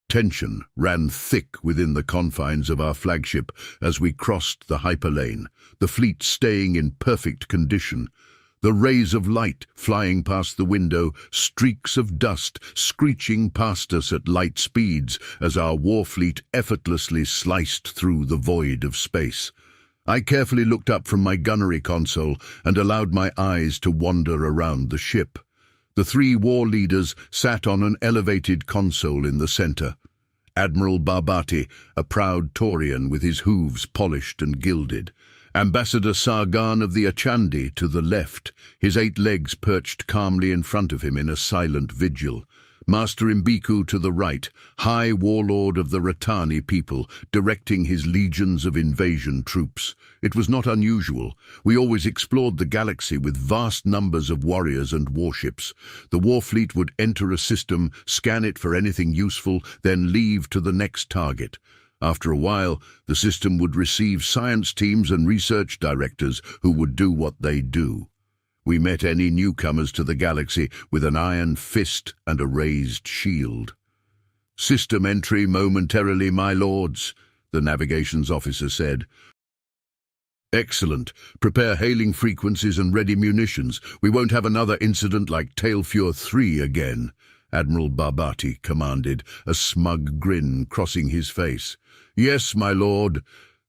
Tension ran thick within the confines of our flagship as we crossed the hyperlane, the fleet staying in perfect condition. The rays of light flying past the window, streaks of dust screeching past us at light speeds as our war fleet effortlessly sliced through the void of space. I carefully looked up from my gunnery console and allowed my eyes to wander around the ship. The three war leaders sat on an elevated console in the center. Admiral Barbati, a proud Taurian with his hooves polished and gilded. Ambassador Sargon of the Achandi to the left, his 8 legs perched calmly in front of him in a silent vigil. Master Mbiku to the right, high warlord of the Ratani people, directing his legions of invasion troops. It was not unusual. We always explored the galaxy with vast numbers of warriors and warships. The war fleet would enter a system, scan it for anything useful, then leave to the next target. After a while, the system would receive science teams and research directors who would do what they do. We met any newcomers to the galaxy with an iron fist and a raised shield. "System entry momentarily, my lords," the navigations officer said. "Excellent. Prepare hailing frequencies and ready munitions. We won't have another incident like Tailfure 3 again," Admiral Barbati commanded, a smug grin crossing his face. "Yes, my lord,"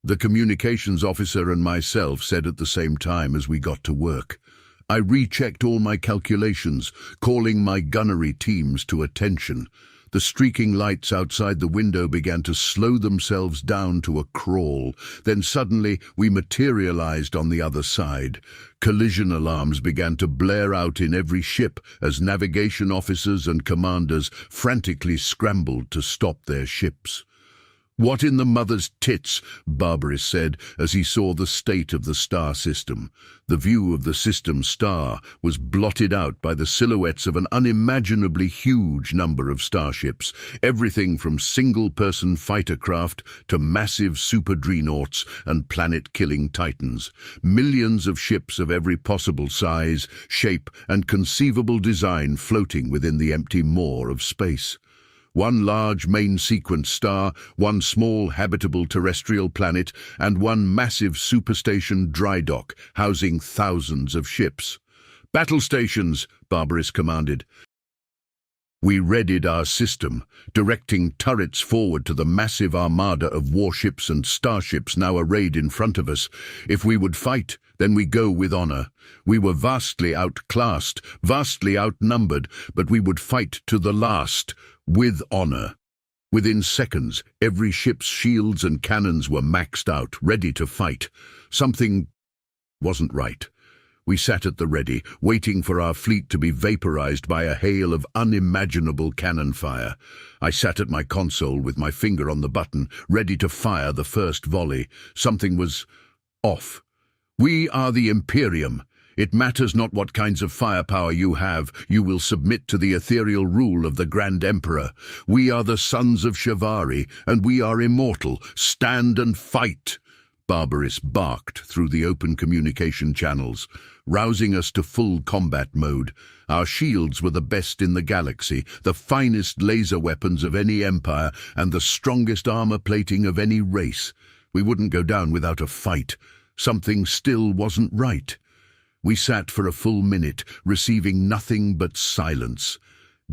the communications officer and myself said at the same time as we got to work. I rechecked all my calculations, calling my gunnery teams to attention. The streaking lights outside the window began to slow themselves down to a crawl. Then suddenly we materialized on the other side. Collision alarms began to blare out in every ship as navigation officers and commanders frantically scrambled to stop their ships. "What in the mother's tits?" Barbaris said as he saw the state of the star system. The view of the system star was blotted out by the silhouettes of an unimaginably huge number of starships, everything from single-person fighter craft to massive super-dreadnoughts and planet-killing titans. Millions of ships of every possible size, shape, and conceivable design floating within the empty maw of space. One large main-sequence star, one small habitable terrestrial planet, and one massive superstation dry dock housing thousands of ships. "Battle stations," Barbaris commanded. We readied our system, directing turrets forward to the massive armada of warships and starships now arrayed in front of us. If we would fight, then we go with honor. We were vastly outclassed, vastly outnumbered, but we would fight to the last, with honor. Within seconds, every ship's shields and cannons were maxed out, ready to fight. Something wasn't right. We sat at the ready, waiting for our fleet to be vaporized by a hail of unimaginable cannon fire. I sat at my console with my finger on the button, ready to fire the first volley. Something was off. "We are the Imperium. It matters not what kinds of firepower you have, you will submit to the ethereal rule of the Grand Emperor. We are the sons of Shivari, and we are immortal. Stand and fight!" Barbaris barked through the open communication channels, rousing us to full combat mode. Our shields were the best in the galaxy, the finest laser weapons of any empire, and the strongest armor plating of any race. We wouldn't go down without a fight. Something still wasn't right. We sat for a full minute, receiving nothing but silence.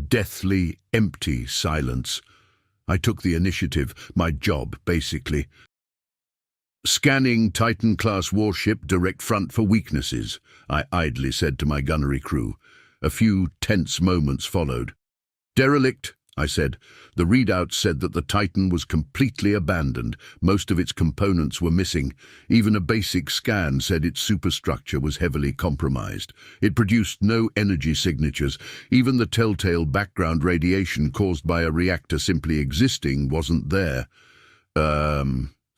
Deathly, empty silence. I took the initiative, my job, basically. "Scanning Titan-class warship direct front for weaknesses," I idly said to my gunnery crew. A few tense moments followed. "Derelict," I said. The readout said that the Titan was completely abandoned. Most of its components were missing. Even a basic scan said its superstructure was heavily compromised. It produced no energy signatures. Even the telltale background radiation caused by a reactor simply existing wasn't there.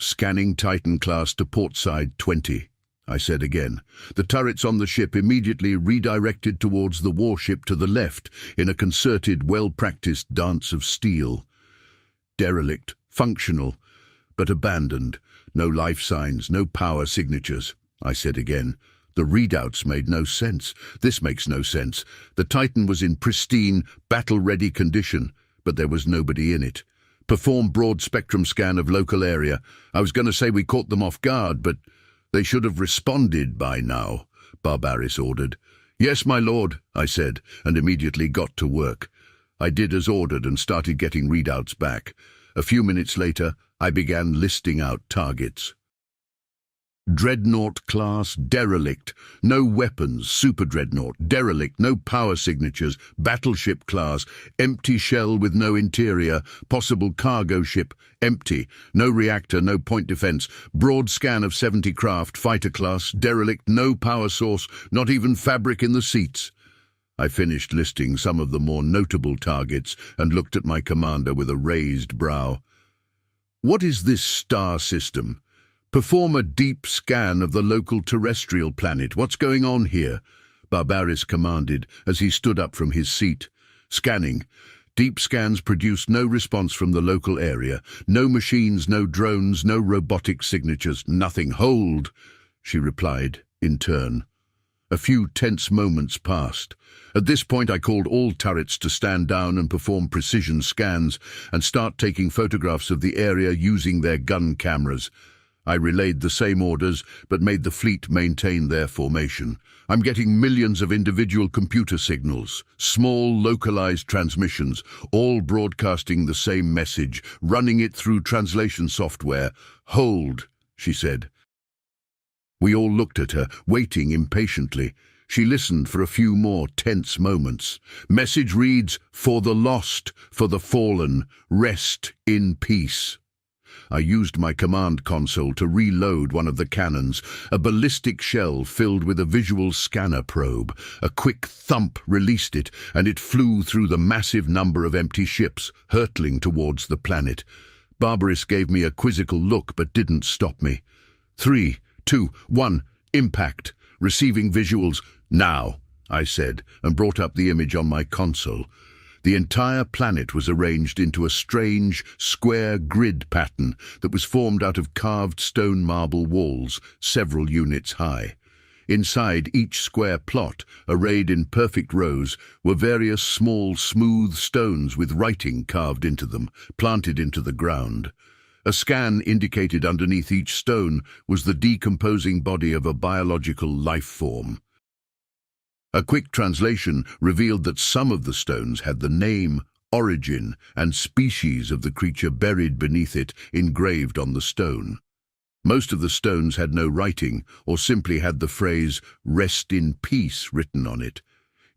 Scanning Titan-class to portside 20, I said again. The turrets on the ship immediately redirected towards the warship to the left in a concerted, well-practiced dance of steel. Derelict, functional, but abandoned. No life signs, no power signatures, I said again. The readouts made no sense. This makes no sense. The Titan was in pristine, battle-ready condition, but there was nobody in it. Perform broad-spectrum scan of local area. I was going to say we caught them off guard, but they should have responded by now, Barbaris ordered. Yes, my lord, I said, and immediately got to work. I did as ordered and started getting readouts back. A few minutes later, I began listing out targets. Dreadnought class, derelict, no weapons, super dreadnought, derelict, no power signatures, battleship class, empty shell with no interior, possible cargo ship, empty, no reactor, no point defense, broad scan of 70 craft, fighter class, derelict, no power source, not even fabric in the seats. I finished listing some of the more notable targets and looked at my commander with a raised brow. What is this star system? Perform a deep scan of the local terrestrial planet. What's going on here? Barbaris commanded as he stood up from his seat. Scanning. Deep scans produced no response from the local area. No machines, no drones, no robotic signatures. Nothing. Hold, she replied in turn. A few tense moments passed. At this point I called all turrets to stand down and perform precision scans and start taking photographs of the area using their gun cameras. I relayed the same orders, but made the fleet maintain their formation. I'm getting millions of individual computer signals, small localized transmissions, all broadcasting the same message, running it through translation software. Hold, she said. We all looked at her, waiting impatiently. She listened for a few more tense moments. Message reads, "For the lost, for the fallen, rest in peace." I used my command console to reload one of the cannons, a ballistic shell filled with a visual scanner probe. A quick thump released it, and it flew through the massive number of empty ships, hurtling towards the planet. Barbaris gave me a quizzical look, but didn't stop me. 3, 2, 1, impact. Receiving visuals. Now, I said, and brought up the image on my console. The entire planet was arranged into a strange, square grid pattern that was formed out of carved stone marble walls, several units high. Inside each square plot, arrayed in perfect rows, were various small, smooth stones with writing carved into them, planted into the ground. A scan indicated underneath each stone was the decomposing body of a biological life form. A quick translation revealed that some of the stones had the name, origin, and species of the creature buried beneath it engraved on the stone. Most of the stones had no writing, or simply had the phrase, "Rest in peace," written on it.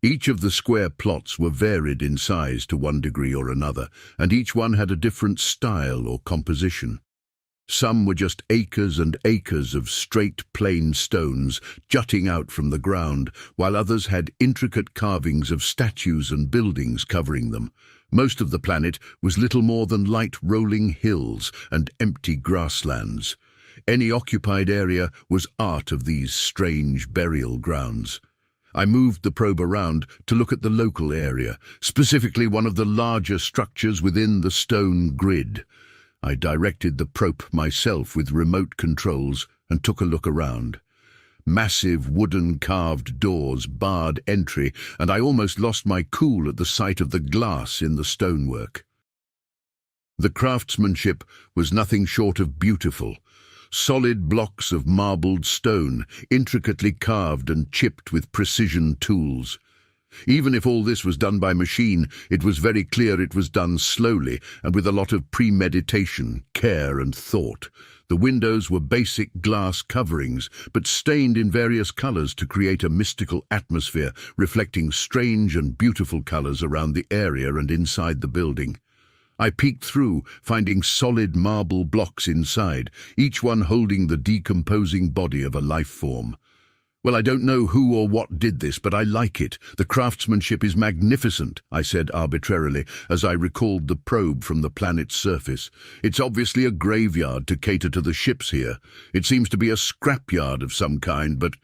Each of the square plots were varied in size to one degree or another, and each one had a different style or composition. Some were just acres and acres of straight, plain stones jutting out from the ground, while others had intricate carvings of statues and buildings covering them. Most of the planet was little more than light rolling hills and empty grasslands. Any occupied area was art of these strange burial grounds. I moved the probe around to look at the local area, specifically one of the larger structures within the stone grid. I directed the probe myself with remote controls and took a look around. Massive wooden carved doors barred entry, and I almost lost my cool at the sight of the glass in the stonework. The craftsmanship was nothing short of beautiful. Solid blocks of marbled stone, intricately carved and chipped with precision tools. Even if all this was done by machine, it was very clear it was done slowly and with a lot of premeditation, care and thought. The windows were basic glass coverings, but stained in various colors to create a mystical atmosphere, reflecting strange and beautiful colors around the area and inside the building. I peeked through, finding solid marble blocks inside, each one holding the decomposing body of a life form. Well, I don't know who or what did this, but I like it. The craftsmanship is magnificent, I said arbitrarily, as I recalled the probe from the planet's surface. It's obviously a graveyard to cater to the ships here. It seems to be a scrapyard of some kind, but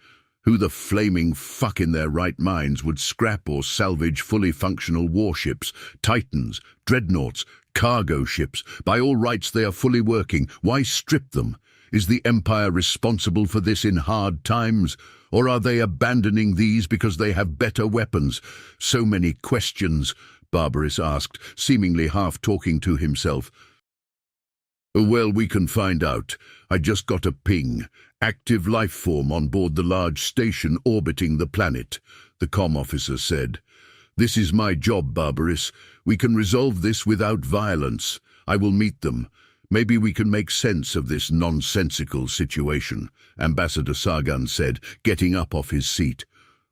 who the flaming fuck in their right minds would scrap or salvage fully functional warships, titans, dreadnoughts, cargo ships? By all rights, they are fully working. Why strip them? Is the Empire responsible for this in hard times? Or are they abandoning these because they have better weapons? So many questions, Barbaris asked, seemingly half talking to himself. Well, we can find out. I just got a ping. Active life form on board the large station orbiting the planet, the comm officer said. This is my job, Barbarous. We can resolve this without violence. I will meet them. Maybe we can make sense of this nonsensical situation, Ambassador Sargon said, getting up off his seat.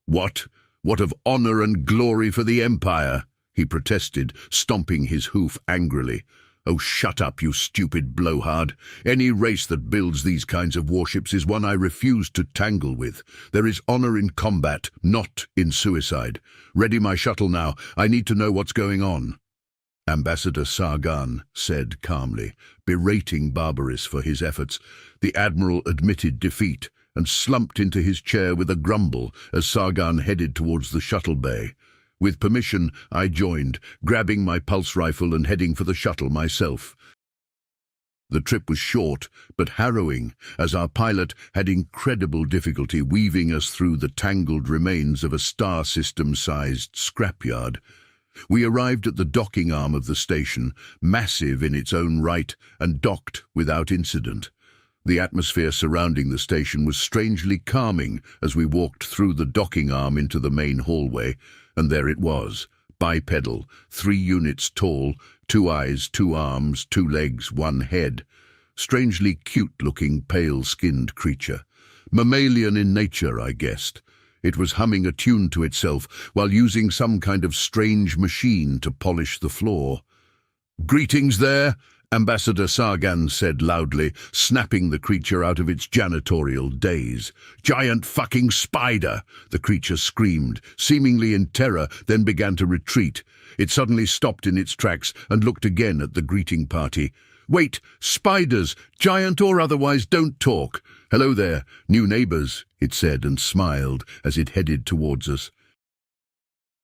What? What of honor and glory for the Empire? He protested, stomping his hoof angrily. Oh, shut up, you stupid blowhard. Any race that builds these kinds of warships is one I refuse to tangle with. There is honor in combat, not in suicide. Ready my shuttle now. I need to know what's going on. Ambassador Sargon said calmly, berating Barbarous for his efforts. The Admiral admitted defeat and slumped into his chair with a grumble as Sargon headed towards the shuttle bay. With permission, I joined, grabbing my pulse rifle and heading for the shuttle myself. The trip was short, but harrowing, as our pilot had incredible difficulty weaving us through the tangled remains of a star system-sized scrapyard. We arrived at the docking arm of the station, massive in its own right, and docked without incident. The atmosphere surrounding the station was strangely calming as we walked through the docking arm into the main hallway, and there it was, bipedal, 3 units tall, 2 eyes, 2 arms, 2 legs, 1 head. Strangely cute-looking, pale-skinned creature. Mammalian in nature, I guessed. It was humming a tune to itself while using some kind of strange machine to polish the floor. "Greetings there," Ambassador Sargon said loudly, snapping the creature out of its janitorial daze. "Giant fucking spider!" the creature screamed, seemingly in terror, then began to retreat. It suddenly stopped in its tracks and looked again at the greeting party. "Wait, spiders, giant or otherwise, don't talk. Hello there, new neighbors," it said and smiled as it headed towards us.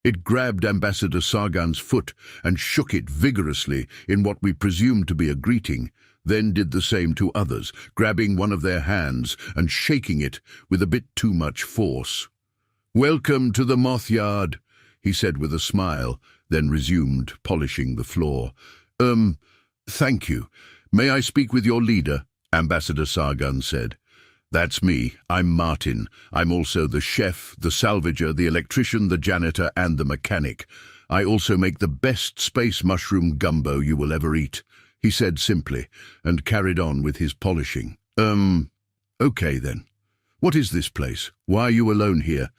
It grabbed Ambassador Sargon's foot and shook it vigorously in what we presumed to be a greeting, then did the same to others, grabbing one of their hands and shaking it with a bit too much force. "Welcome to the MothYard," he said with a smile, then resumed polishing the floor. Thank you. May I speak with your leader?" Ambassador Sargon said. "That's me. I'm Martin. I'm also the chef, the salvager, the electrician, the janitor, and the mechanic. I also make the best space mushroom gumbo you will ever eat," he said simply, and carried on with his polishing. Okay then. What is this place? Why are you alone here?"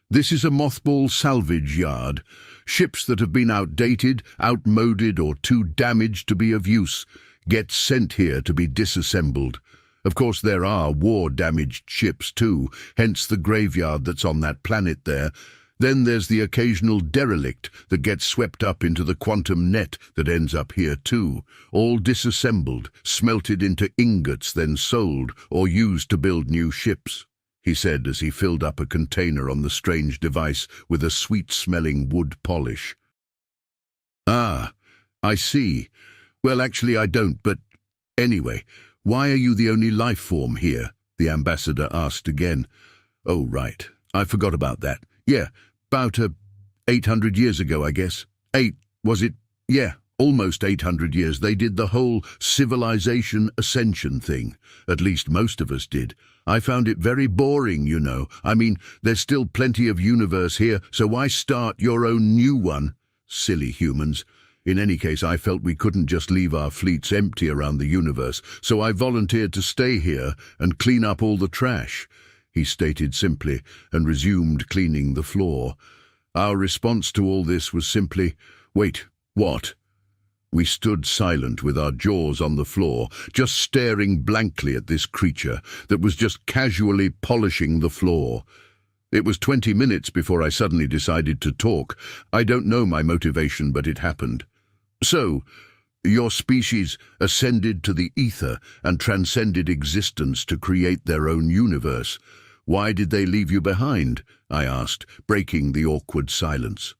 "This is a mothball salvage yard. Ships that have been outdated, outmoded, or too damaged to be of use get sent here to be disassembled. Of course, there are war-damaged ships too, hence the graveyard that's on that planet there. Then there's the occasional derelict that gets swept up into the quantum net that ends up here too, all disassembled, smelted into ingots, then sold or used to build new ships," he said as he filled up a container on the strange device with a sweet-smelling wood polish. "Ah, I see. Well, actually I don't, but anyway, why are you the only life form here?" the ambassador asked again. "Oh, right. I forgot about that. Yeah, about 800 years ago, I guess. 8, was it? Yeah, almost 800 years. They did the whole civilization ascension thing. At least most of us did. I found it very boring, you know. I mean, there's still plenty of universe here, so why start your own new one? Silly humans. In any case, I felt we couldn't just leave our fleets empty around the universe, so I volunteered to stay here and clean up all the trash," he stated simply, and resumed cleaning the floor. Our response to all this was simply, "Wait, what?" We stood silent with our jaws on the floor, just staring blankly at this creature that was just casually polishing the floor. It was 20 minutes before I suddenly decided to talk. I don't know my motivation, but it happened. "So, your species ascended to the ether and transcended existence to create their own universe. Why did they leave you behind?" I asked, breaking the awkward silence.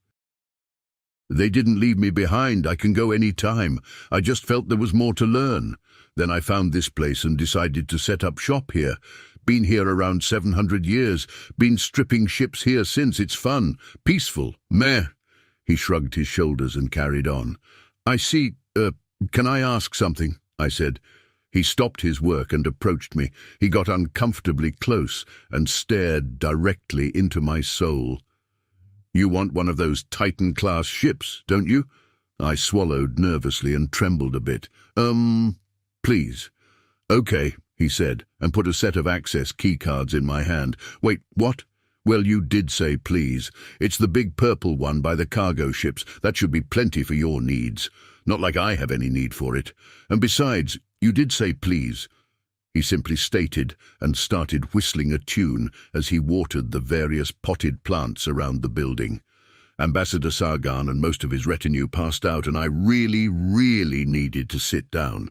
"They didn't leave me behind. I can go any time. I just felt there was more to learn. Then I found this place and decided to set up shop here. Been here around 700 years. Been stripping ships here since. It's fun. Peaceful. Meh." He shrugged his shoulders and carried on. "I see. Can I ask something?" I said. He stopped his work and approached me. He got uncomfortably close and stared directly into my soul. "You want one of those Titan-class ships, don't you?" I swallowed nervously and trembled a bit. Please." "Okay," he said, and put a set of access keycards in my hand. "Wait, what?" "Well, you did say please. It's the big purple one by the cargo ships. That should be plenty for your needs. Not like I have any need for it. And besides, you did say please." He simply stated and started whistling a tune as he watered the various potted plants around the building. Ambassador Sargon and most of his retinue passed out, and I really needed to sit down.